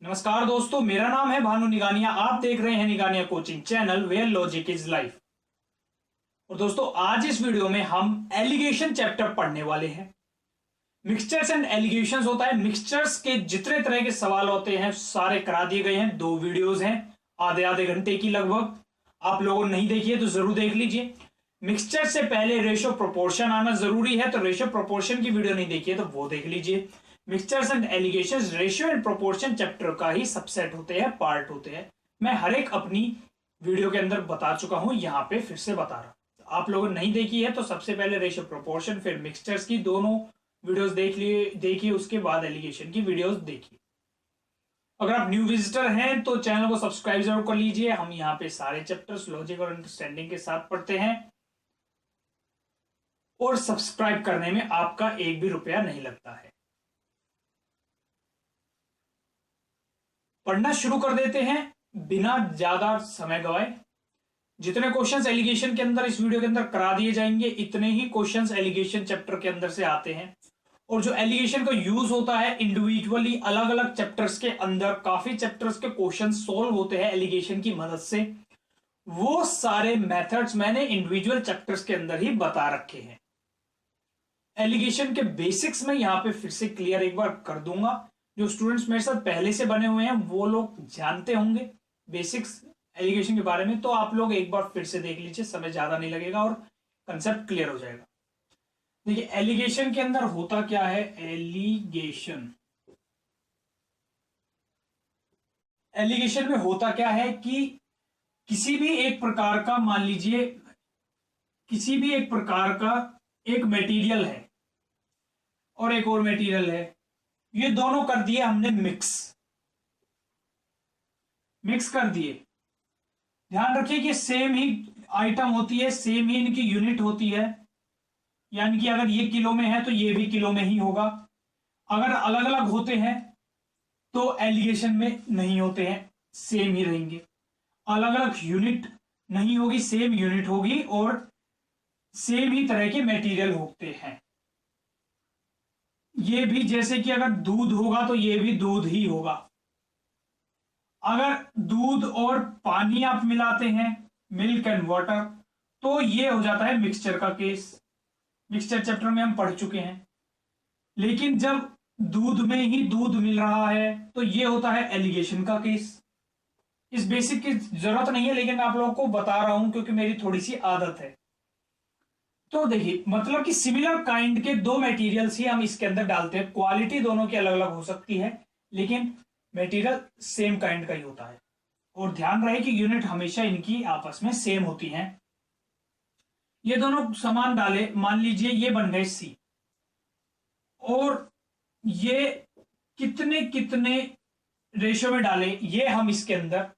नमस्कार दोस्तों, मेरा नाम है भानु निगानिया। आप देख रहे हैं निगानिया coaching channel where logic is life. और दोस्तों, आज इस वीडियो में हम एलिगेशन चैप्टर पढ़ने वाले हैं। मिक्सचर्स एंड एलिगेशंस होता है। मिक्सचर्स के जितने तरह के सवाल होते हैं सारे करा दिए गए हैं। 2 वीडियोस हैं, आधे आधे घंटे की लगभग। आप लोगों ने नहीं देखी है तो जरूर देख लीजिए। मिक्सचर से पहले रेशो प्रोपोर्शन आना जरूरी है, तो रेशो प्रोपोर्शन की वीडियो नहीं देखी है तो वो देख लीजिए। Mixtures and allegations ratio and proportion chapter का ही सबसेट होते हैं, पार्ट होते हैं। मैं हर एक अपनी वीडियो के अंदर बता चुका हूं, यहां पे फिर से बता रहा। आप लोगों ने नहीं देखी है तो सबसे पहले रेशियो प्रोपोर्शन फिर मिक्सचर्स की दोनों वीडियोस देखिए, उसके बाद एलिगेशन की वीडियोस देखिए। अगर आप न्यू विजिटर हैं तो चैनल को सब्सक्राइब जरूर कर लीजिए। हम यहाँ पे सारे चैप्टर्स लॉजिक और अंडरस्टैंडिंग के साथ पढ़ते हैं और सब्सक्राइब करने में आपका एक भी रुपया नहीं लगता है। पढ़ना शुरू कर देते हैं बिना ज्यादा समय गवाए। जितने क्वेश्चंस एलिगेशन के अंदर इस वीडियो के अंदर करा दिए जाएंगे, इतने ही क्वेश्चंस एलिगेशन चैप्टर के अंदर से आते हैं। और जो एलिगेशन का यूज होता है इंडिविजुअली अलग अलग चैप्टर्स के अंदर, काफी चैप्टर्स के क्वेश्चन सोल्व होते हैं एलिगेशन की मदद से। वो सारे मेथड्स मैंने इंडिविजुअल चैप्टर्स के अंदर ही बता रखे हैं। एलिगेशन के बेसिक्स में यहां पे फिर से क्लियर एक बार कर दूंगा। जो स्टूडेंट्स मेरे साथ पहले से बने हुए हैं वो लोग जानते होंगे बेसिक्स एलिगेशन के बारे में, तो आप लोग एक बार फिर से देख लीजिए, समय ज्यादा नहीं लगेगा और कंसेप्ट क्लियर हो जाएगा। देखिए, एलिगेशन के अंदर होता क्या है। एलिगेशन में होता क्या है कि किसी भी एक प्रकार का, मान लीजिए किसी भी एक प्रकार का एक मटेरियल है और एक और मटेरियल है, ये दोनों कर दिए हमने मिक्स कर दिए। ध्यान रखिए कि सेम ही आइटम होती है, सेम ही इनकी यूनिट होती है, यानी कि अगर ये किलो में है तो ये भी किलो में ही होगा। अगर अलग अलग होते हैं तो एलिगेशन में नहीं होते हैं, सेम ही रहेंगे। अलग अलग यूनिट नहीं होगी, सेम यूनिट होगी और सेम ही तरह के मटेरियल होते हैं। ये भी जैसे कि अगर दूध होगा तो ये भी दूध ही होगा। अगर दूध और पानी आप मिलाते हैं, मिल्क एंड वाटर, तो ये हो जाता है मिक्सचर का केस। मिक्सचर चैप्टर में हम पढ़ चुके हैं। लेकिन जब दूध में ही दूध मिल रहा है तो ये होता है एलिगेशन का केस। इस बेसिक की जरूरत नहीं है, लेकिन आप लोगों को बता रहा हूं क्योंकि मेरी थोड़ी सी आदत है। तो देखिए, मतलब कि सिमिलर काइंड के 2 मटेरियल्स ही हम इसके अंदर डालते हैं। क्वालिटी दोनों की अलग अलग हो सकती है लेकिन मटेरियल सेम काइंड का ही होता है। और ध्यान रहे कि यूनिट हमेशा इनकी आपस में सेम होती हैं। ये दोनों समान डाले, मान लीजिए ये बन गए C, और ये कितने कितने रेशियो में डाले ये हम इसके अंदर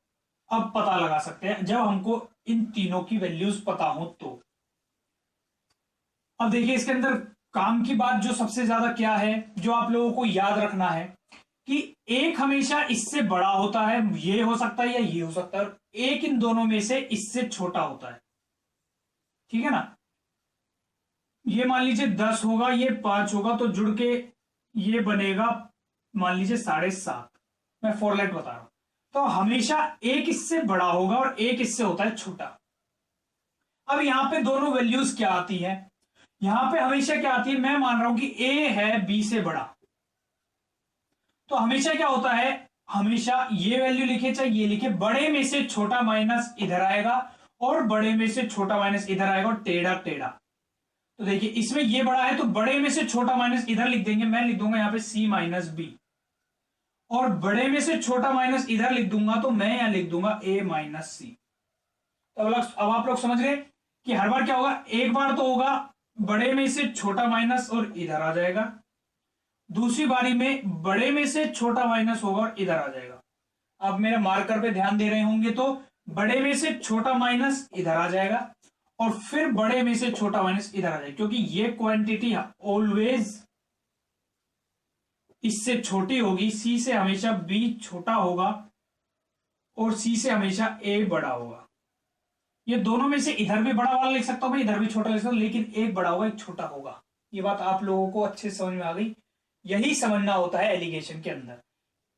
अब पता लगा सकते हैं जब हमको इन तीनों की वैल्यूज पता हो तो। अब देखिए, इसके अंदर काम की बात जो सबसे ज्यादा क्या है, जो आप लोगों को याद रखना है कि एक हमेशा इससे बड़ा होता है, ये हो सकता है या ये हो सकता है, और एक इन दोनों में से इससे छोटा होता है। ठीक है ना। ये मान लीजिए 10 होगा, ये 5 होगा, तो जुड़ के ये बनेगा मान लीजिए 7.5। मैं फॉर्मूला बता रहा हूं। तो हमेशा एक इससे बड़ा होगा और एक इससे होता है छोटा। अब यहां पे दोनों वैल्यूज क्या आती है, यहां पे हमेशा क्या आती है, मैं मान रहा हूं कि A है B से बड़ा, तो हमेशा क्या होता है, हमेशा ये वैल्यू लिखे चाहे ये लिखे, बड़े में से छोटा माइनस इधर आएगा और बड़े में से छोटा माइनस इधर आएगा और टेढ़ा टेढ़ा। तो देखिए, इसमें ये बड़ा है तो बड़े में से छोटा माइनस इधर लिख देंगे, मैं लिख दूंगा यहां पे C माइनस B, और बड़े में से छोटा माइनस इधर लिख दूंगा तो मैं यहां लिख दूंगा A माइनस C। तो अब आप लोग समझ गए कि हर बार क्या होगा, एक बार तो होगा बड़े में से छोटा माइनस और इधर आ जाएगा, दूसरी बारी में बड़े में से छोटा माइनस होगा और इधर आ जाएगा। अब मेरे मार्कर पे ध्यान दे रहे होंगे तो बड़े में से छोटा माइनस इधर आ जाएगा और फिर बड़े में से छोटा माइनस इधर आ जाएगा, क्योंकि ये क्वांटिटी ऑलवेज इससे छोटी होगी। C से हमेशा B छोटा होगा और C से हमेशा A बड़ा होगा। ये दोनों में से इधर भी बड़ा वाला लिख सकता हूं मैं, इधर भी छोटा लिख सकता हूं, लेकिन एक बड़ा होगा एक छोटा होगा। ये बात आप लोगों को अच्छे समझ में आ गई। यही समझना होता है एलिगेशन के अंदर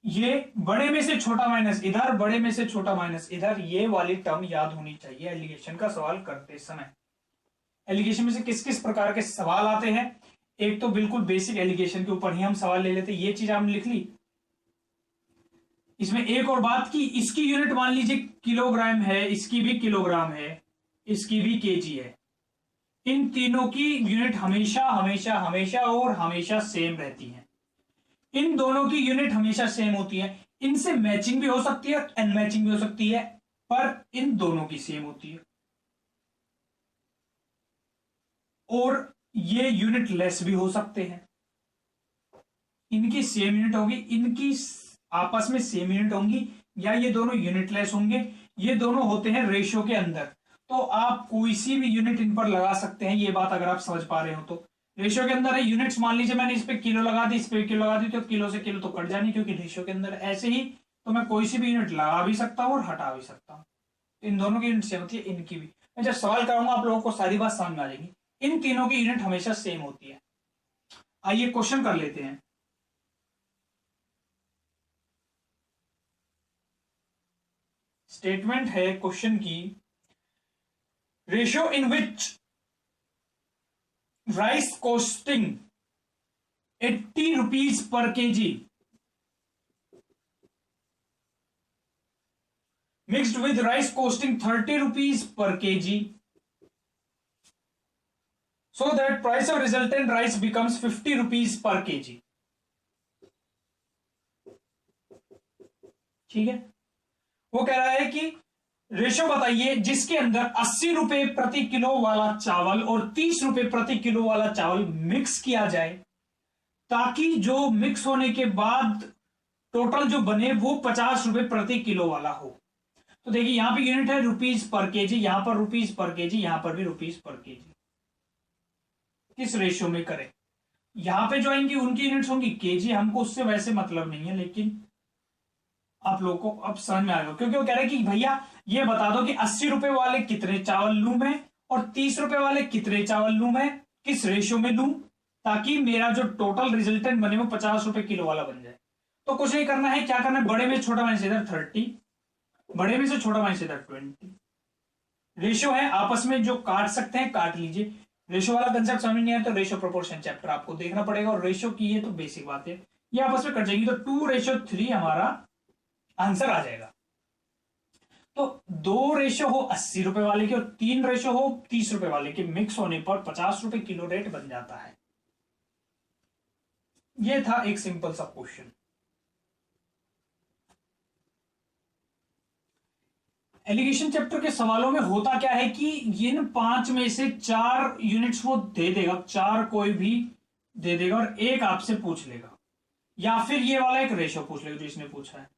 ये बड़े में से छोटा माइनस इधर, बड़े में से छोटा माइनस इधर, ये वाली टर्म याद होनी चाहिए एलिगेशन का सवाल करते समय। एलिगेशन में से किस किस प्रकार के सवाल आते हैं, एक तो बिल्कुल बेसिक एलिगेशन के ऊपर ही हम सवाल ले लेते, ये चीज आपने लिख ली। इसमें एक और बात की इसकी यूनिट मान लीजिए किलोग्राम है, इसकी भी किलोग्राम है, इसकी भी केजी है। इन तीनों की यूनिट हमेशा हमेशा हमेशा और हमेशा सेम रहती है। इन दोनों की यूनिट हमेशा सेम होती है। इनसे मैचिंग भी हो सकती है, अनमैचिंग भी हो सकती है, पर इन दोनों की सेम होती है। और ये यूनिट लेस भी हो सकते हैं। इनकी सेम यूनिट होगी, इनकी आपस में सेम यूनिट होंगी, या ये दोनों यूनिट लेस होंगे। ये दोनों होते हैं रेशो के अंदर, तो आप कोई सी भी यूनिट इन पर लगा सकते हैं। ये बात अगर आप समझ पा रहे हो तो रेशो के अंदर है यूनिट्स, मान लीजिए मैंने इस पे किलो लगा दी, इस पे किलो लगा दी, तो किलो से किलो तो कट जानी, क्योंकि रेशो के अंदर। ऐसे ही तो मैं कोई सी भी यूनिट लगा भी सकता हूँ और हटा भी सकता हूँ। इन दोनों की यूनिट सेम होती है, इनकी भी। मैं जब सवाल कराऊंगा आप लोगों को सारी बात समझ में आ जाएगी। इन तीनों की यूनिट हमेशा सेम होती है। आइए क्वेश्चन कर लेते हैं। स्टेटमेंट है क्वेश्चन की, ratio in which rice costing 80 rupees per KG mixed with rice costing 30 rupees per KG, so that price of resultant rice becomes 50 rupees per kg। ठीक है, वो कह रहा है कि रेशो बताइए जिसके अंदर 80 रुपए प्रति किलो वाला चावल और 30 रुपए प्रति किलो वाला चावल मिक्स किया जाए, ताकि जो मिक्स होने के बाद टोटल जो बने वो 50 रुपए प्रति किलो वाला हो। तो देखिए यहां पे यूनिट है रुपीज पर केजी, यहां पर रुपीज पर केजी, यहां पर भी रुपीज पर केजी। किस रेशियो में करें, यहां पे जो आएंगी उनकी यूनिट्स होंगी केजी, हमको उससे वैसे मतलब नहीं है, लेकिन आप लोगों को अब समझ में आएगा। क्योंकि वो कह रहे हैं कि भैया ये बता दो कि 80 रुपए वाले कितने चावल लूं मैं और 30 रुपए वाले कितने चावल लूं मैं, किस रेशियो में लूं, ताकि मेरा जो टोटल रिजल्टेंट बने वो 50 रुपए किलो वाला बन जाए। तो कुछ नहीं करना है, क्या करना है, बड़े में छोटा माइनस इधर 30, बड़े में से छोटा माइनस इधर 20। रेशियो है, आपस में जो काट सकते हैं काट लीजिए। रेशो वाला कंसेप्ट समझ नहीं आया तो रेशो प्रोपोर्शन चैप्टर आपको देखना पड़ेगा, और रेशो की ये तो बेसिक बात है, ये आपस में कट जाएगी, तो 2:3 हमारा आंसर आ जाएगा। तो 2 रेशो हो 80 रुपए वाले के और 3 रेशो हो 30 रुपए वाले के, मिक्स होने पर 50 रुपए किलो रेट बन जाता है। ये था एक सिंपल सा क्वेश्चन। एलिगेशन चैप्टर के सवालों में होता क्या है कि इन 5 में से 4 यूनिट्स वो दे देगा, 4 कोई भी दे देगा और एक आपसे पूछ लेगा, या फिर ये वाला एक रेशो पूछ लेगा जो इसने पूछा है।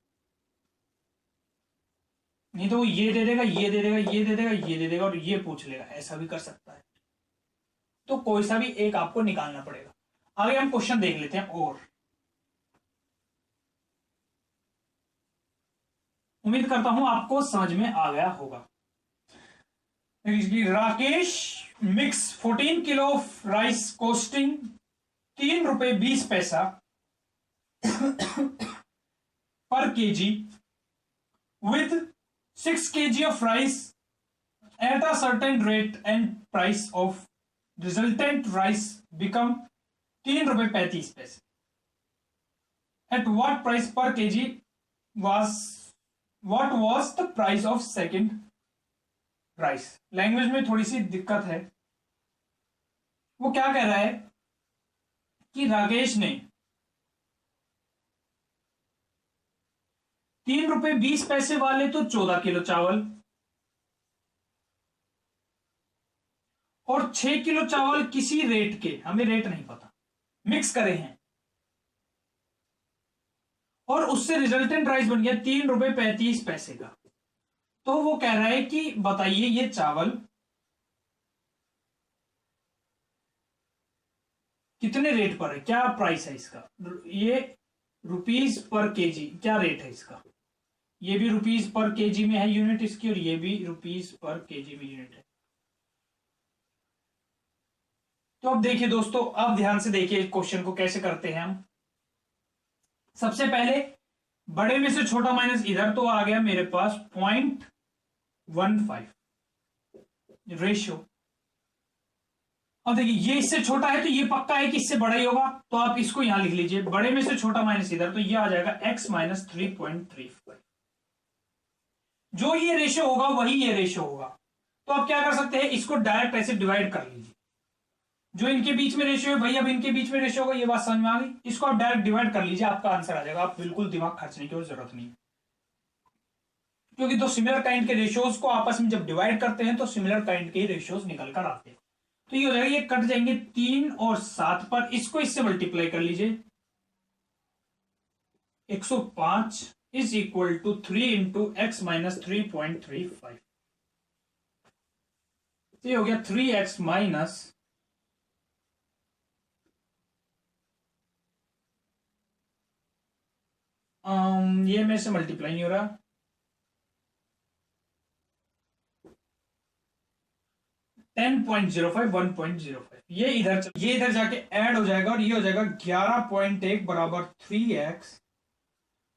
नहीं तो वो ये दे देगा, ये दे देगा, ये दे देगा, ये दे देगा और ये पूछ लेगा, ऐसा भी कर सकता है। तो कोई सा भी एक आपको निकालना पड़ेगा। आगे हम क्वेश्चन देख लेते हैं, और उम्मीद करता हूं आपको समझ में आ गया होगा। Rakesh mix 14 kilo rice costing 3 रुपए 20 पैसा पर KG with 6 kg of rice at a certain rate and price of resultant rice become 3 रुपए 35 पैसे। At what price per kg what was the price of second rice? Language में थोड़ी सी दिक्कत है। वो क्या कह रहा है कि राकेश ने 3 रुपए 20 पैसे वाले तो 14 किलो चावल और 6 किलो चावल किसी रेट के, हमें रेट नहीं पता, मिक्स करे हैं और उससे रिजल्टेंट राइस बन गया 3 रुपए 35 पैसे का। तो वो कह रहा है कि बताइए ये चावल कितने रेट पर है, क्या प्राइस है इसका, ये रुपीज पर केजी क्या रेट है इसका, ये भी रुपीज पर केजी में है यूनिट इसकी, और ये भी रुपीज पर केजी में यूनिट है। तो अब देखिए दोस्तों, अब ध्यान से देखिए क्वेश्चन को कैसे करते हैं हम। सबसे पहले बड़े में से छोटा माइनस इधर, तो आ गया मेरे पास 0.15 रेशियो। अब देखिए ये इससे छोटा है तो ये पक्का है कि इससे बड़ा ही होगा, तो आप इसको यहां लिख लीजिए, बड़े में से छोटा माइनस इधर, तो ये आ जाएगा x माइनस 3.35। जो ये रेशियो होगा वही ये रेशियो होगा। तो आप क्या कर सकते हैं, इसको डायरेक्ट ऐसे डिवाइड कर लीजिए, जो इनके बीच में रेशियो है भाई, अब इनके बीच में रेशियो होगा, ये बात समझ में आ गई। इसको आप डायरेक्ट डिवाइड कर लीजिए, आपका आंसर आ जाएगा। आप बिल्कुल दिमाग खर्चने की जरूरत नहीं, क्योंकि दो सिमिलर काइंड के रेशियोज को आपस में जब डिवाइड करते हैं तो सिमिलर काइंड के ही रेशियोज निकल कर आते हैं। तो ये हो जाएगा, ये कट जाएंगे 3 और 7 पर, इसको इससे मल्टीप्लाई कर लीजिए, 105 is equal to 3 into x minus 3.35। ये हो गया 3x माइनस ये में से मल्टीप्लाई नहीं हो रहा, 10.05 1.05, ये इधर जाके ऐड हो जाएगा और ये हो जाएगा 11.1 बराबर 3x,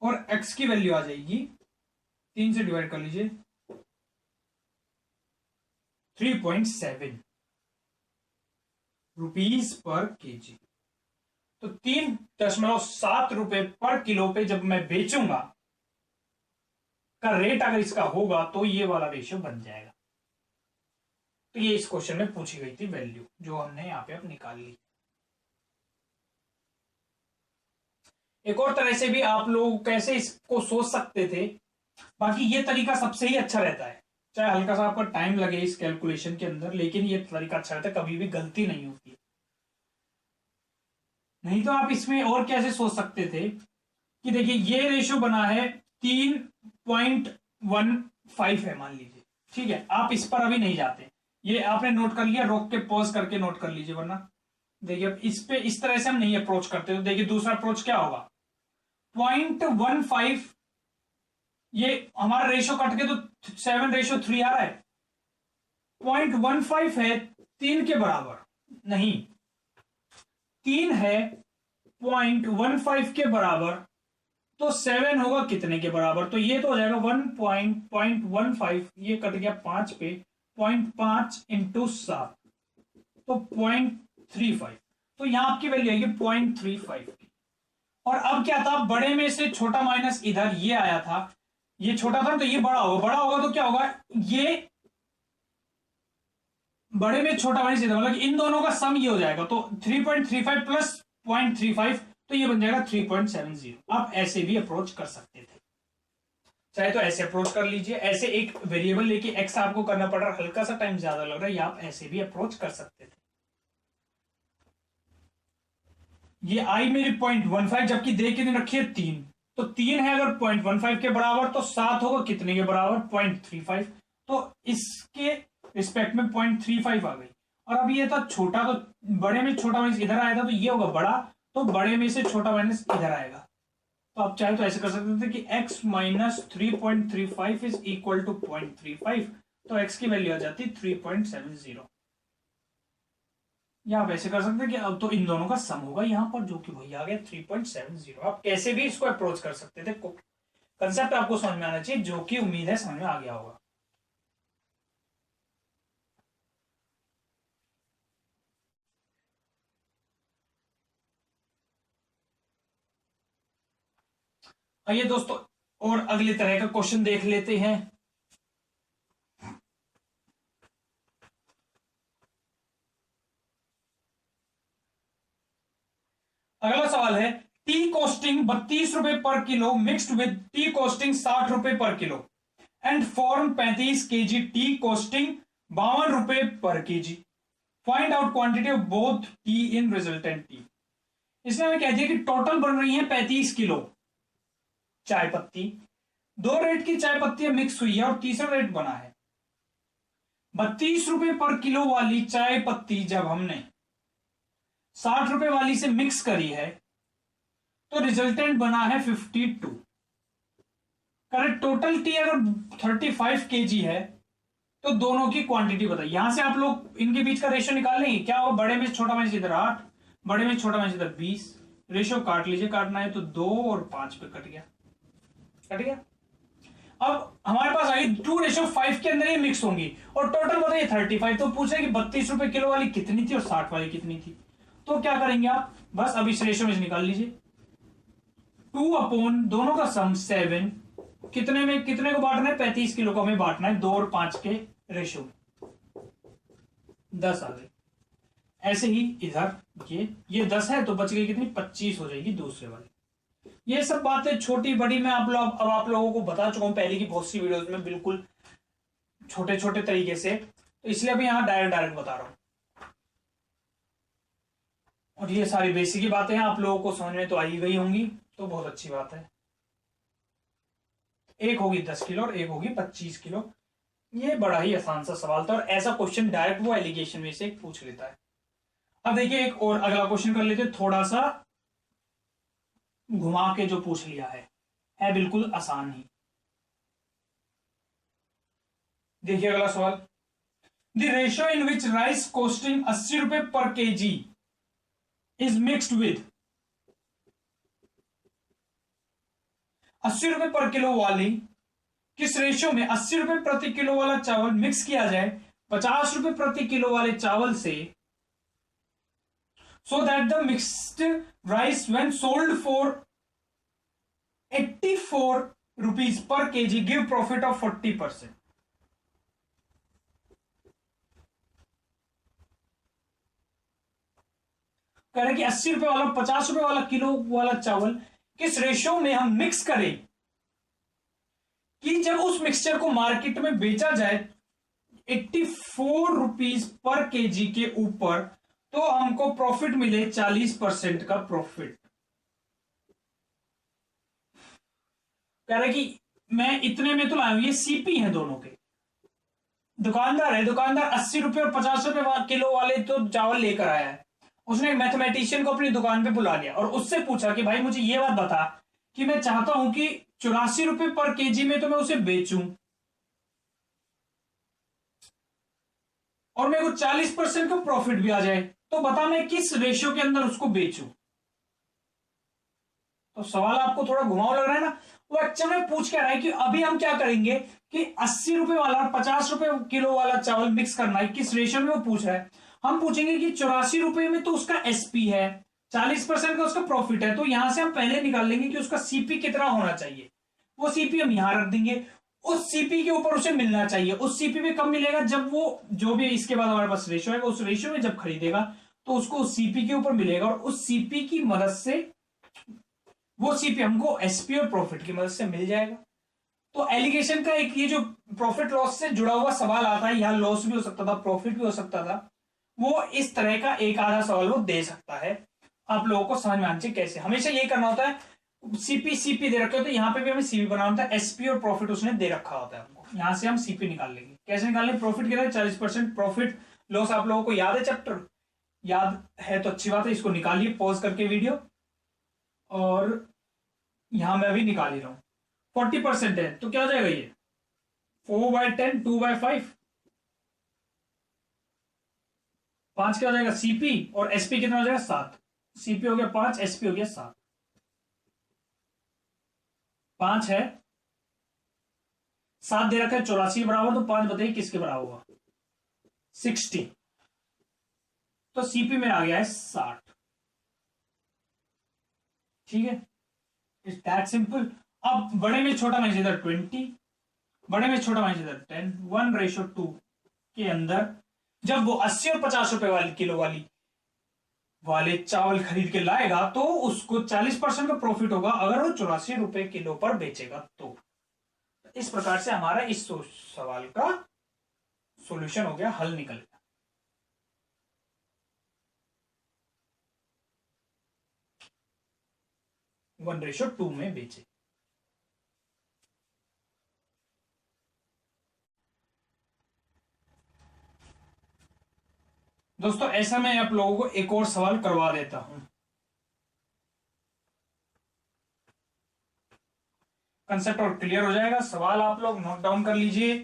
और x की वैल्यू आ जाएगी 3 से डिवाइड कर लीजिए 3.7 रुपीज पर केजी। तो 3.7 रुपए पर किलो पे जब मैं बेचूंगा का रेट अगर इसका होगा तो ये वाला रेशियो बन जाएगा। तो ये इस क्वेश्चन में पूछी गई थी वैल्यू, जो हमने यहां पे अब निकाल ली। एक और तरह से भी आप लोग कैसे इसको सोच सकते थे, बाकी ये तरीका सबसे ही अच्छा रहता है, चाहे हल्का सा आपका टाइम लगे इस कैलकुलेशन के अंदर, लेकिन ये तरीका अच्छा रहता है, कभी भी गलती नहीं होती है। नहीं तो आप इसमें और कैसे सोच सकते थे कि देखिए ये रेशियो बना है 3.15 है मान लीजिए, ठीक है, आप इस पर अभी नहीं जाते, ये आपने नोट कर लिया, रोक के पॉज करके नोट कर लीजिए, वरना देखिए अब इस पे इस तरह से हम नहीं अप्रोच करते। तो देखिए दूसरा अप्रोच क्या होगा, 0.15, ये हमारा रेशियो कट के तो 7:3 आ रहा है, 0.15 है 3 के बराबर नहीं, 3 है 0.15 के बराबर, तो 7 होगा कितने के बराबर, तो ये तो हो जाएगा 1.15, ये कट गया 5 पे, 0.5 इंटू 7 तो 0.35, तो यहां आपकी वैल्यू आएगी 0.35 की। और अब क्या था, बड़े में से छोटा माइनस इधर ये आया था, ये छोटा था तो ये बड़ा होगा तो क्या होगा, ये बड़े में छोटा माइनस इधर, मतलब इन दोनों का सम ये हो जाएगा, तो 3.35 प्लस 0.35, तो ये बन जाएगा 3.70। आप ऐसे भी अप्रोच कर सकते थे, चाहे तो ऐसे अप्रोच कर लीजिए, ऐसे एक वेरिएबल लेके एक्स आपको करना पड़ रहा है, हल्का सा टाइम ज्यादा लग रहा है, या आप ऐसे भी अप्रोच कर सकते थे। ये आई मेरी 0.15, जबकि दे के दिन रखिए 3, तो 3 है अगर 0.15 के बराबर, तो 7 होगा कितने के बराबर, 0.35, तो इसके रिस्पेक्ट में 0.35 आ गई। और अब ये था छोटा, तो बड़े में छोटा माइनस इधर आया था, तो ये होगा बड़ा, तो बड़े में से छोटा माइनस इधर आएगा। तो आप चाहे तो ऐसे कर सकते थे कि x minus 3.35 is equal to 0.35, तो x की वैल्यू आ जाती 3.70। या आप ऐसे कर सकते हैं कि अब तो इन दोनों का सम होगा यहां पर, जो कि वही आ गया 3.70। आप कैसे भी इसको अप्रोच कर सकते थे, कंसेप्ट आपको समझ में आना चाहिए, जो कि उम्मीद है समझ में आ गया होगा। आइए दोस्तों और अगले तरह का क्वेश्चन देख लेते हैं। अगला सवाल है, टी कॉस्टिंग 32 रुपए पर kilo mixed with tea costing 60 रुपए पर kilo and form 35 KG T costing 52 रुपए per KG, find out quantity of both T in resultant T. इसमें हमें कह दिया कि टोटल बन रही है 35 किलो चाय पत्ती, 2 रेट की चाय पत्तियां मिक्स हुई है और तीसरा रेट बना है 32 रुपए पर किलो वाली चाय पत्ती, जब हमने 60 रुपए वाली से मिक्स करी है तो रिजल्टेंट बना है 52। करेक्ट, टोटल टी अगर 35 केजी है तो दोनों की क्वांटिटी बताइए। यहां से आप लोग इनके बीच का रेशियो निकाल लेंगे, क्या होगा, बड़े में छोटा माइनस इधर 8, बड़े में छोटा माइनस इधर 20, रेशियो काट लीजिए, काटना है तो 2 और 5 पे कट गया, कट गया। अब हमारे पास आ गई 2:5 के अंदर ये मिक्स होंगी और टोटल बताइए 35। तो पूछा कि 32 रुपए किलो वाली कितनी थी और 60 वाली कितनी थी। तो क्या करेंगे आप, बस अब इस रेशो में निकाल लीजिए। 2 अपॉन दोनों का सम 7, कितने में कितने को बांटना है, 35 किलो को हमें बांटना है 2 और 5 के रेशो में, 10 आ गई। ऐसे ही इधर ये 10 है तो बच गई कितनी, 25 हो जाएगी दूसरे वाली। ये सब बातें छोटी बड़ी मैं आप लोगों को बता चुका हूं पहले की बहुत सी वीडियोस में, बिल्कुल छोटे छोटे तरीके से, तो इसलिए अभी यहां डायरेक्ट बता रहा हूं। और ये सारी बेसिक की बातें हैं, आप लोगों को समझ में तो आ ही गई होंगी, तो बहुत अच्छी बात है। एक होगी 10 किलो और एक होगी 25 किलो। ये बड़ा ही आसान सा सवाल था और ऐसा क्वेश्चन डायरेक्ट वो एलिगेशन में से पूछ लेता है। अब देखिए एक और अगला क्वेश्चन कर लेते, थोड़ा सा घुमा के जो पूछ लिया है बिल्कुल आसान ही। देखिए अगला सवाल, the ratio in which rice costing 80 रुपए per KG is mixed with 80 रुपए पर किलो वाली किस रेशियो में 80 रुपए प्रति किलो वाला चावल मिक्स किया जाए 50 रुपए प्रति किलो वाले चावल से, so that the mixed rice when sold for 84 rupees per kg give profit of 40%। कह रहे कि 80 रुपए वाला 50 रुपए वाला किलो वाला चावल किस रेशियो में हम मिक्स करें कि जब उस मिक्सचर को मार्केट में बेचा जाए 84 रुपीज पर केजी के ऊपर तो हमको प्रॉफिट मिले 40% का प्रॉफिट। कह रहे कि मैं इतने में तो लाया हूं, ये सीपी है दोनों के, दुकानदार है, दुकानदार 80 रुपए और 50 रुपए किलो वाले तो चावल लेकर आया है। उसने एक मैथमेटिशियन को अपनी दुकान पे बुला लिया और उससे पूछा कि भाई मुझे ये बात बता कि मैं चाहता हूं कि 84 रुपए पर केजी में तो मैं उसे बेचूं और मेरे को 40% का प्रॉफिट भी आ जाए, तो बता मैं किस रेशियो के अंदर उसको बेचूं। तो सवाल आपको थोड़ा घुमाव लग रहा है ना, वो एक्चुअल में पूछ क्या रहा है कि अभी हम क्या करेंगे कि 80 रुपए वाला और 50 रुपए किलो वाला चावल मिक्स करना है, किस रेशियो में वो पूछ रहा है। हम पूछेंगे कि 84 रुपए में तो उसका एसपी है, 40% का उसका प्रॉफिट है, तो यहां से हम पहले निकाल लेंगे कि उसका सीपी कितना होना चाहिए। वो सीपी हम यहां रख देंगे, उस सीपी के ऊपर उसे मिलना चाहिए। उस सीपी में कब मिलेगा, जब वो जो भी इसके बाद हमारे पास रेशियो है उस रेशियो में जब खरीदेगा तो उसको उस सीपी के ऊपर मिलेगा और उस सीपी की मदद से वो सीपी हमको एसपी और प्रॉफिट की मदद से मिल जाएगा। तो एलिगेशन का एक ये जो प्रॉफिट लॉस से जुड़ा हुआ सवाल आता है, यहां लॉस भी हो सकता था प्रॉफिट भी हो सकता था, वो इस तरह का एक आधा सवाल वो दे सकता है। आप लोगों को समझ में आना चाहिए कैसे, हमेशा ये करना होता है। सीपी सीपी दे रखे होते हैं, यहाँ पे भी हमें सीपी बनाना होता है, एसपी और प्रॉफिट उसने दे रखा होता है हमको, यहां से हम सीपी निकाल लेंगे। कैसे निकाल लेंगे, प्रॉफिट कितना है 40%, प्रॉफिट लॉस आप लोगों को याद है, चैप्टर याद है तो अच्छी बात है, इसको निकालिए पॉज करके वीडियो, और यहां मैं अभी निकाल ही रहा हूं। 40% है तो क्या हो जाएगा, ये 4/10 2/5, 5 क्या हो जाएगा सीपी और एसपी कितना हो जाएगा 7। सीपी हो गया 5, एसपी हो गया 7, 5 है 7 दे रखा है 84 के बराबर, तो 5 बताइए किसके बराबर होगा 60, तो सीपी में आ गया है 60। ठीक है, इट्स दैट सिंपल। अब बड़े में छोटा माइनस इधर 20, बड़े में छोटा माइनस इधर 10, 1:2 के अंदर जब वो 80 और 50 रुपए वाली किलो वाले चावल खरीद के लाएगा तो उसको 40% का प्रॉफिट होगा अगर वो 84 रुपए किलो पर बेचेगा। तो इस प्रकार से हमारा इस सवाल का सॉल्यूशन हो गया, हल निकल गया। 1:2 में बेचे। दोस्तों ऐसा मैं आप लोगों को एक और सवाल करवा देता हूं, कंसेप्ट और क्लियर हो जाएगा। सवाल आप लोग नोट डाउन कर लीजिए।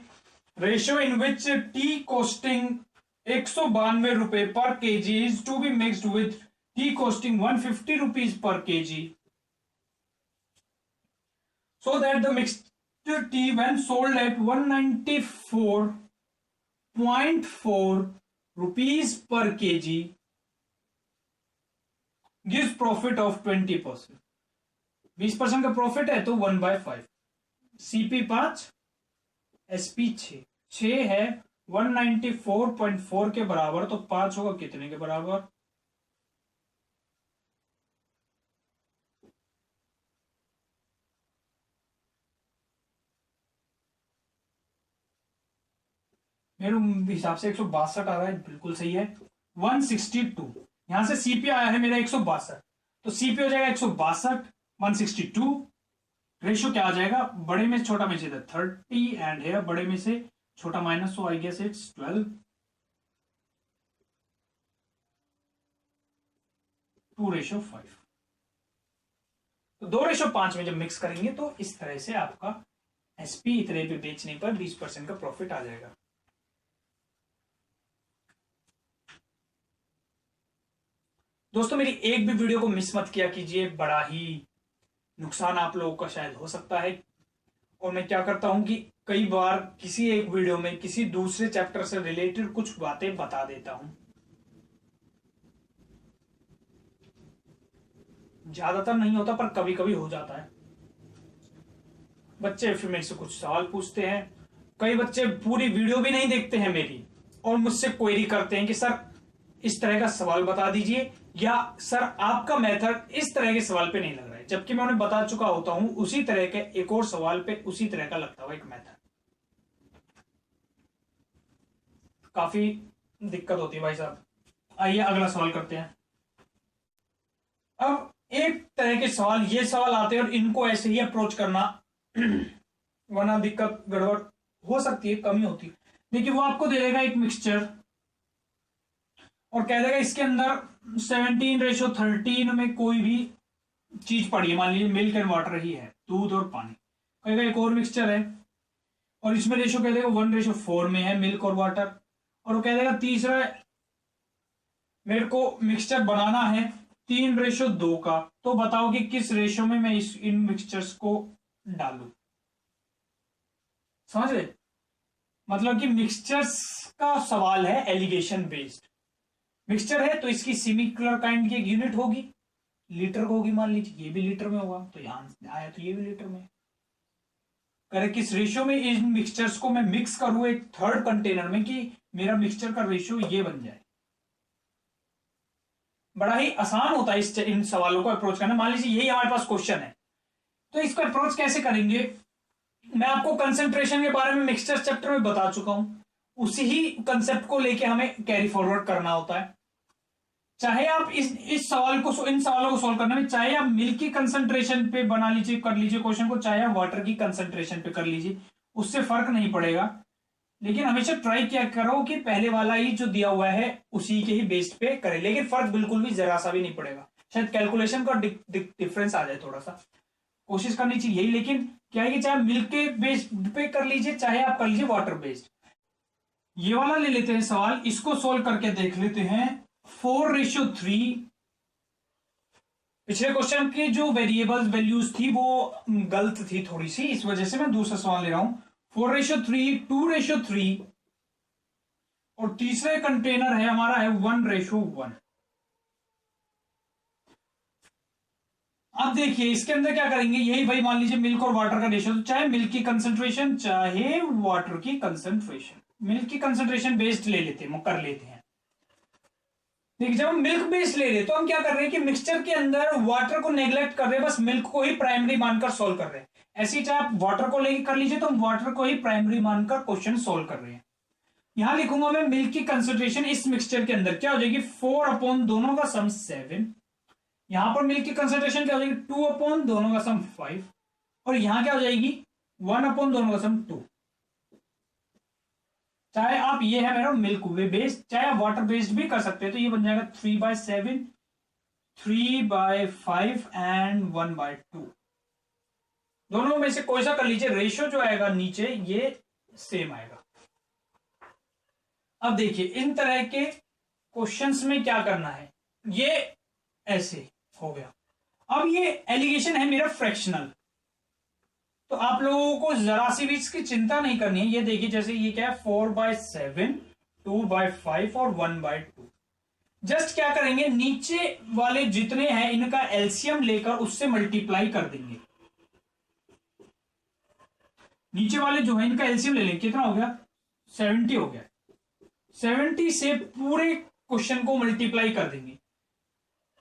Ratio in which tea costing 192 रुपए per KG is to be mixed with tea costing 150 rupees per KG, so that the mixture tea when sold at 194.4 rupees per kg gives profit of 20%। 20% का profit है तो 1/5। CP 5, SP 6 है 194.4 के बराबर, तो 5 होगा कितने के बराबर? मेरे हिसाब से 162 आ रहा है, बिल्कुल सही है 162। यहां से सीपी आया है मेरा 162, तो सीपी हो जाएगा 162 162। रेशियो क्या आ जाएगा? बड़े में छोटा में से 30 एंड है बड़े में से छोटा minus, so I guess it's 12 2:5। तो 2:5 में जब मिक्स करेंगे तो इस तरह से आपका एसपी इतने पे बेचने पर 20% का प्रॉफिट आ जाएगा। दोस्तों मेरी एक भी वीडियो को मिस मत किया कीजिए, बड़ा ही नुकसान आप लोगों का शायद हो सकता है। और मैं क्या करता हूं कि कई बार किसी एक वीडियो में किसी दूसरे चैप्टर से रिलेटेड कुछ बातें बता देता हूं। ज्यादातर नहीं होता पर कभी कभी हो जाता है। बच्चे फिर मेरे से कुछ सवाल पूछते हैं, कई बच्चे पूरी वीडियो भी नहीं देखते हैं मेरी और मुझसे क्वेरी करते हैं कि सर इस तरह का सवाल बता दीजिए, या सर आपका मेथड इस तरह के सवाल पे नहीं लग रहा है, जबकि मैं उन्हें बता चुका होता हूं उसी तरह के एक और सवाल पे उसी तरह का लगता हुआ एक मेथड। काफी दिक्कत होती है भाई साहब। आइए अगला सवाल करते हैं। अब एक तरह के सवाल ये सवाल आते हैं और इनको ऐसे ही अप्रोच करना वरना दिक्कत गड़बड़ हो सकती है, कमी होती है। देखिए वो आपको दे देगा एक मिक्सचर और कह देगा इसके अंदर 17:13 में कोई भी चीज पड़ी है, मान लीजिए मिल्क एंड वाटर ही है, दूध और पानी। कहेगा एक और मिक्सचर है और इसमें रेशो कह देगा 1:4 में है मिल्क और वाटर। और वो कह देगा तीसरा मेरे को मिक्सचर बनाना है 3:2 का, तो बताओ कि किस रेशो में मैं इन मिक्सचर्स को डालू। समझ रहे? मतलब कि मिक्सचर्स का सवाल है एलिगेशन बेस्ड। मिक्सचर है तो इसकी सिमिलर काइंड की एक यूनिट होगी, लीटर को होगी, मान लीजिए ये भी लीटर में होगा तो यहां आया तो ये भी लीटर में। करे किस रेशियो में इन मिक्सचर्स को मैं मिक्स करूं एक थर्ड कंटेनर में कि मेरा मिक्सचर का रेशियो ये बन जाए। बड़ा ही आसान होता है इन सवालों को अप्रोच करना। मान लीजिए यही हमारे पास क्वेश्चन है तो इसको अप्रोच कैसे करेंगे? मैं आपको कंसंट्रेशन के बारे में मिक्सचर चैप्टर में बता चुका हूं, उसी ही कंसेप्ट को लेके हमें कैरी फॉरवर्ड करना होता है। चाहे आप इस सवाल को इन सवालों को सोल्व करने में चाहे आप मिल्क की कंसंट्रेशन पे बना लीजिए कर लीजिए क्वेश्चन को, चाहे आप वाटर की कंसंट्रेशन पे कर लीजिए, उससे फर्क नहीं पड़ेगा। लेकिन हमेशा ट्राई क्या करो कि पहले वाला ही जो दिया हुआ है उसी के ही बेस्ड पे करें, लेकिन फर्क बिल्कुल भी जरा सा भी नहीं पड़ेगा। शायद कैलकुलेशन का डिफरेंस आ जाए थोड़ा सा, कोशिश करनी चाहिए यही। लेकिन क्या है कि चाहे मिल्क के बेस्ड पे कर लीजिए चाहे आप कर लीजिए वाटर बेस्ड। ये वाला ले लेते हैं सवाल, इसको सोल्व करके देख लेते हैं। 4:3। पिछले क्वेश्चन की जो वेरिएबल्स वैल्यूज थी वो गलत थी थोड़ी सी, इस वजह से मैं दूसरा सवाल ले रहा हूं। 4:3, 2:3 और तीसरे कंटेनर है हमारा है 1:1। अब देखिए इसके अंदर क्या करेंगे, यही भाई मान लीजिए मिल्क और वाटर का रेशियो, तो चाहे मिल्क की कंसंट्रेशन चाहे वाटर की कंसंट्रेशन, मिल्क की कंसंट्रेशन बेस्ड ले लेते हैं, कर लेते हैं। देखिए जब हम मिल्क बेस्ड ले रहे हैं तो हम क्या कर रहे हैं कि मिक्सचर के अंदर वाटर को नेग्लेक्ट कर रहे हैं, बस मिल्क को ही प्राइमरी मानकर सोल्व कर रहे हैं। ऐसे ही चाहे आप वाटर को लेकर कर लीजिए तो हम वाटर को ही प्राइमरी मानकर क्वेश्चन सोल्व कर रहे हैं। यहां लिखूंगा मैं मिल्क की कंसंट्रेशन इस मिक्सचर के अंदर क्या हो जाएगी 4 दोनों का सम 7। यहां पर मिल्क की कंसंट्रेशन क्या हो जाएगी 2 दोनों का सम 5 और यहां क्या हो जाएगी 1 दोनों का सम 2। चाहे आप ये है मेरा मिल्क वे बेस्ड चाहे आप वाटर बेस्ड भी कर सकते हैं, तो ये बन जाएगा 3/7 3/5 एंड 1/2। दोनों में से कोई सा कर लीजिए, रेशियो जो आएगा नीचे ये सेम आएगा। अब देखिए इन तरह के क्वेश्चंस में क्या करना है, ये ऐसे हो गया। अब ये एलिगेशन है मेरा फ्रैक्शनल, तो आप लोगों को जरा सी भी इसकी चिंता नहीं करनी है। ये देखिए जैसे ये क्या है 4/7, 2/5 और 1/2। जस्ट क्या करेंगे, नीचे वाले जितने हैं इनका एलसीएम लेकर उससे मल्टीप्लाई कर देंगे। नीचे वाले जो है इनका एलसीएम ले लेंगे, कितना हो गया 70 हो गया। 70 से पूरे क्वेश्चन को मल्टीप्लाई कर देंगे।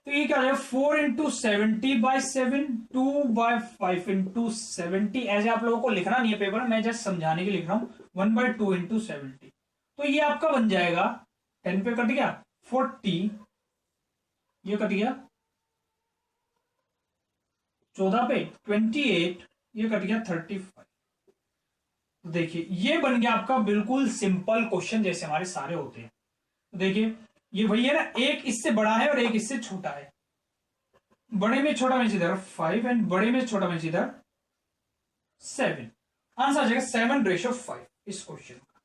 तो ये क्या हो जाएगा 4×70/7, 2/5×70। ऐसे आप लोगों को लिखना नहीं है पेपर में, मैं जस्ट समझाने के लिए लिख रहा हूं। 1/2×70, तो ये आपका बन जाएगा 10 पे कट गया 40, ये कट गया 14 पे 28, ये कट गया 35। देखिए ये बन गया आपका बिल्कुल सिंपल क्वेश्चन जैसे हमारे सारे होते हैं। तो देखिए ये वही है ना, एक इससे बड़ा है और एक इससे छोटा है। बड़े में छोटा में इधर 5 एंड बड़े में छोटा में इधर 7। आंसर आ जाएगा 7/5 इस क्वेश्चन का।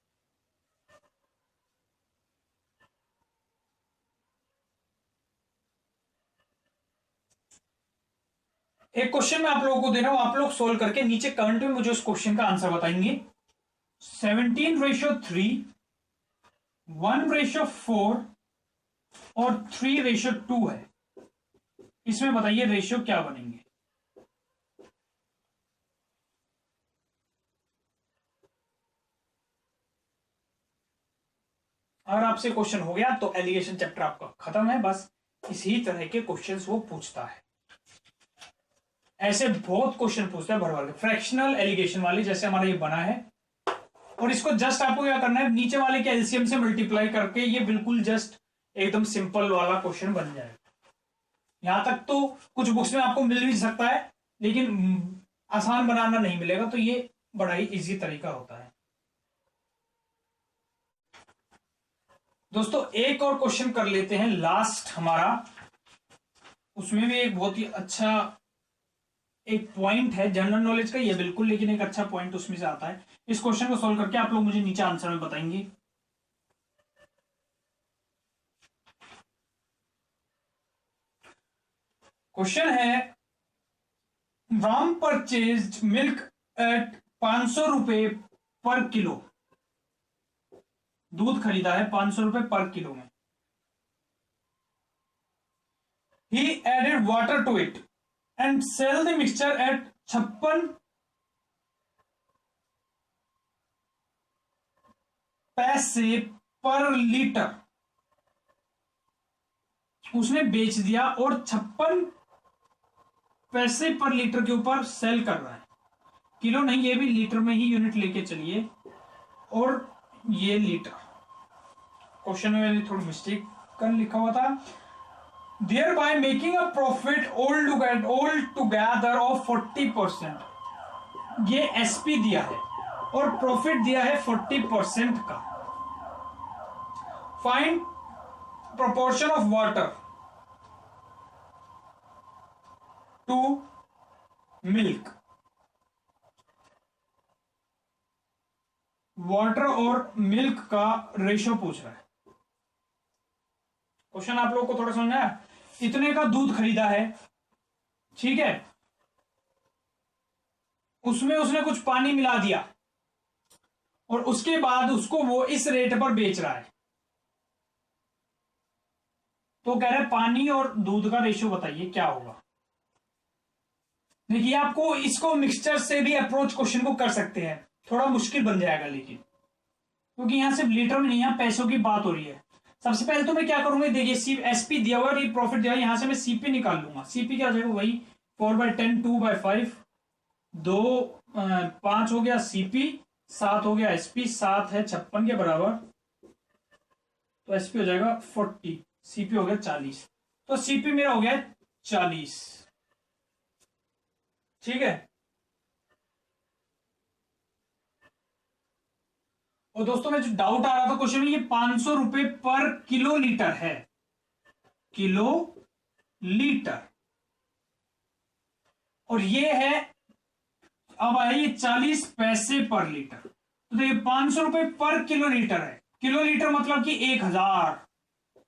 एक क्वेश्चन मैं आप लोगों को दे रहा हूं, आप लोग सोल्व करके नीचे कमेंट में मुझे उस क्वेश्चन का आंसर बताएंगे। 17/3, 1/4 और 3/2 है। इसमें बताइए रेशियो क्या बनेंगे। अगर आपसे क्वेश्चन हो गया तो एलिगेशन चैप्टर आपका खत्म है। बस इसी तरह के क्वेश्चंस वो पूछता है। ऐसे बहुत क्वेश्चन पूछता है भर भर के, फ्रैक्शनल एलिगेशन वाले जैसे हमारा ये बना है। और इसको जस्ट आपको क्या करना है, नीचे वाले के एलसीएम से मल्टीप्लाई करके ये बिल्कुल जस्ट एकदम सिंपल वाला क्वेश्चन बन जाएगा। यहां तक तो कुछ बुक्स में आपको मिल भी सकता है, लेकिन आसान बनाना नहीं मिलेगा। तो ये बड़ा ही इजी तरीका होता है। दोस्तों एक और क्वेश्चन कर लेते हैं लास्ट हमारा। उसमें भी एक बहुत ही अच्छा एक पॉइंट है जनरल नॉलेज का, ये बिल्कुल, लेकिन एक अच्छा पॉइंट उसमें से आता है। इस क्वेश्चन को सॉल्व करके आप लोग मुझे नीचे आंसर में बताएंगे। क्वेश्चन है, राम परचेज्ड मिल्क एट 500 रुपए पर किलो। दूध खरीदा है 500 रुपए पर किलो में। He added water to it and sell the mixture at 56 पैसे पर लीटर। उसने बेच दिया और 56 पैसे पर लीटर के ऊपर सेल कर रहा है। किलो नहीं, ये भी लीटर में ही यूनिट लेके चलिए, और ये लीटर। क्वेश्चन में मैंने थोड़ी मिस्टेक कर लिखा हुआ था। Thereby making a profit all together of 40%। ये एसपी दिया है और प्रॉफिट दिया है 40% का। Find proportion of water to milk. Water और मिल्क का रेशियो पूछ रहा है। क्वेश्चन आप लोगों को थोड़ा समझ आया। इतने का दूध खरीदा है, ठीक है, उसमें उसने कुछ पानी मिला दिया और उसके बाद उसको वो इस रेट पर बेच रहा है। तो कह रहे पानी और दूध का रेशियो बताइए क्या होगा। देखिए आपको इसको मिक्सचर से भी अप्रोच क्वेश्चन को कर सकते हैं, थोड़ा मुश्किल बन जाएगा लेकिन, क्योंकि यहां सिर्फ लीटर में नहीं, यहां पैसों की बात हो रही है। सबसे पहले तो मैं क्या करूंगा, देखिए एसपी दिया हुआ है, प्रॉफिट दिया, यहां से मैं सीपी निकाल लूंगा। सीपी क्या हो जाएगा, वही 4/10, 2/5, 5 हो गया सीपी, 7 हो गया एसपी, 7 है 56 के बराबर, तो एसपी हो जाएगा 40, सीपी हो गया 40। तो सीपी मेरा हो गया 40, ठीक है। और दोस्तों में जो डाउट आ रहा था क्वेश्चन में, ये 500 रुपए पर किलो लीटर है, किलो लीटर, और ये है अब है ये 40 पैसे पर लीटर। तो देखिए 500 रुपए पर किलो लीटर है, किलो लीटर मतलब कि 1000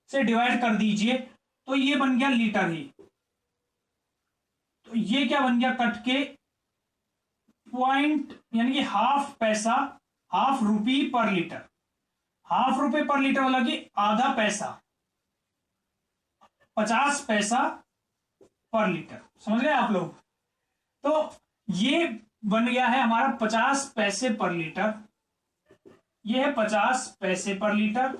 से डिवाइड कर दीजिए, तो ये बन गया लीटर ही। तो ये क्या बन गया, कट के पॉइंट यानी कि हाफ पैसा, हाफ रुपी पर लीटर, हाफ रुपए पर लीटर मतलब कि आधा पैसा, 50 पैसा पर लीटर। समझ गए आप लोग? तो ये बन गया है हमारा 50 पैसे पर लीटर, ये है 50 पैसे पर लीटर,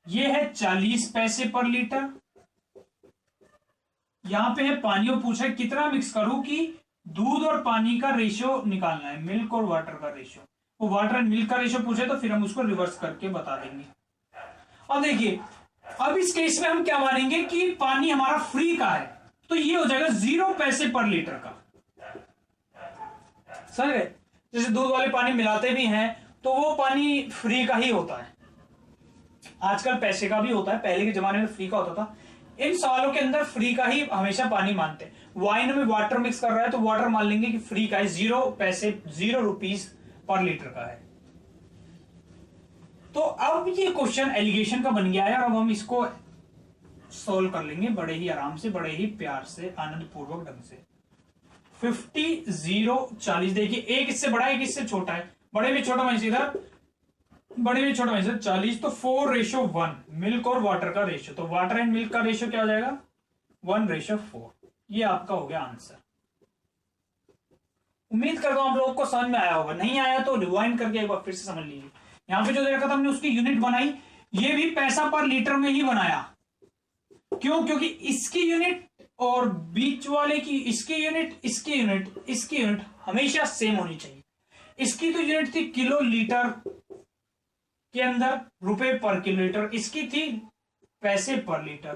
ये है 40 पैसे पर लीटर। यहां पे है पानी और पूछा है कितना मिक्स करूं कि दूध और पानी का रेशियो निकालना है, मिल्क और वाटर का रेशियो। वो वाटर एंड मिल्क का रेशियो पूछे तो फिर हम उसको रिवर्स करके बता देंगे। अब देखिए, अब इस केस में हम क्या मानेंगे कि पानी हमारा फ्री का है, तो ये हो जाएगा 0 पैसे पर लीटर का। समझ गए? जैसे दूध वाले पानी मिलाते भी हैं तो वो पानी फ्री का ही होता है, आजकल पैसे का भी होता है, पहले के जमाने में फ्री का होता था। इन सवालों के अंदर फ्री का ही हमेशा पानी मानते हैं। वाइन में वाटर मिक्स कर रहा है तो वाटर मान लेंगे कि फ्री का है, 0 पैसे 0 रुपीज पर लीटर का है। तो अब ये क्वेश्चन एलिगेशन का बन गया है और अब हम इसको सोल्व कर लेंगे बड़े ही आराम से, बड़े ही प्यार से, आनंद पूर्वक ढंग से। 50 0 40, देखिए एक इससे बड़ा है एक इससे छोटा है, बड़े में छोटा में सीधा, बड़े में छोटा में सीधा 40, तो 4:1 मिल्क और वाटर का रेशियो, तो वाटर एंड मिल्क का रेशियो क्या हो जाएगा 1:4। ये आपका हो गया आंसर। उम्मीद करता हूं आप लोगों को समझ में आया होगा, नहीं आया तो रिवाइंड करके एक बार फिर से समझ लीजिए। यहां पे जो दे रखा था हमने उसकी यूनिट बनाई, ये भी पैसा पर लीटर में ही बनाया। क्यों? क्योंकि इसकी यूनिट और बीच वाले की, इसकी यूनिट, इसकी यूनिट, इसकी यूनिट हमेशा सेम होनी चाहिए। इसकी तो यूनिट थी किलो लीटर के अंदर रुपए पर किलोलीटर, इसकी थी पैसे पर लीटर।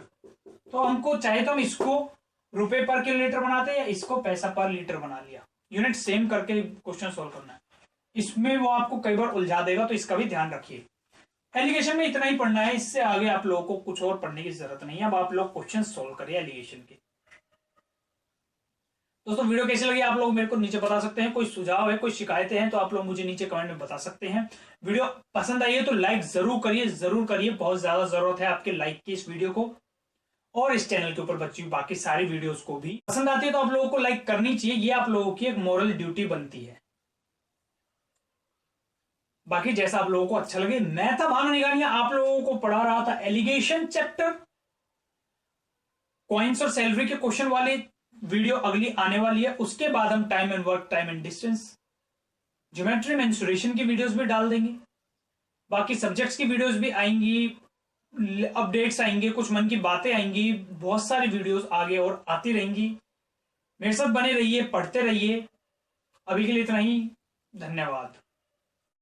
तो हमको चाहे तो हम इसको रुपए पर किलोलीटर बनाते या इसको पैसा पर लीटर बना लिया, यूनिट सेम करके क्वेश्चन सोल्व करना है। इसमें वो आपको कई बार उलझा देगा, तो इसका भी ध्यान रखिए। एलिगेशन में इतना ही पढ़ना है, इससे आगे आप लोगों को कुछ और पढ़ने की जरूरत नहीं है। अब आप लोग क्वेश्चन सोल्व करिए एलिगेशन के। दोस्तों वीडियो कैसी लगी आप लोग मेरे को नीचे बता सकते हैं, कोई सुझाव है, कोई शिकायतें हैं तो आप लोग मुझे नीचे कमेंट में बता सकते हैं। वीडियो पसंद आई है तो लाइक जरूर करिए, जरूर करिए, बहुत ज्यादा जरूरत है आपके लाइक की इस वीडियो को। और इस चैनल के ऊपर बच्ची बाकी सारी वीडियोस को भी पसंद आती है तो आप लोगों को लाइक करनी चाहिए, ये आप लोगों की एक मोरल ड्यूटी बनती है। बाकी जैसा आप लोगों को अच्छा लगे, मैं था भानु निगानिया, आप लोगों को पढ़ा रहा था एलिगेशन चैप्टर। कॉइंस और सैलरी के क्वेश्चन वाले वीडियो अगली आने वाली है, उसके बाद हम time and work, time and distance, geometry mensuration की वीडियोस भी डाल देंगे। बाकी सब्जेक्ट्स की वीडियोस भी आएंगी, अपडेट्स आएंगे, कुछ मन की बातें आएंगी, बहुत सारी वीडियोस आगे और आती रहेंगी। मेरे साथ बने रहिए, पढ़ते रहिए। अभी के लिए इतना ही, धन्यवाद।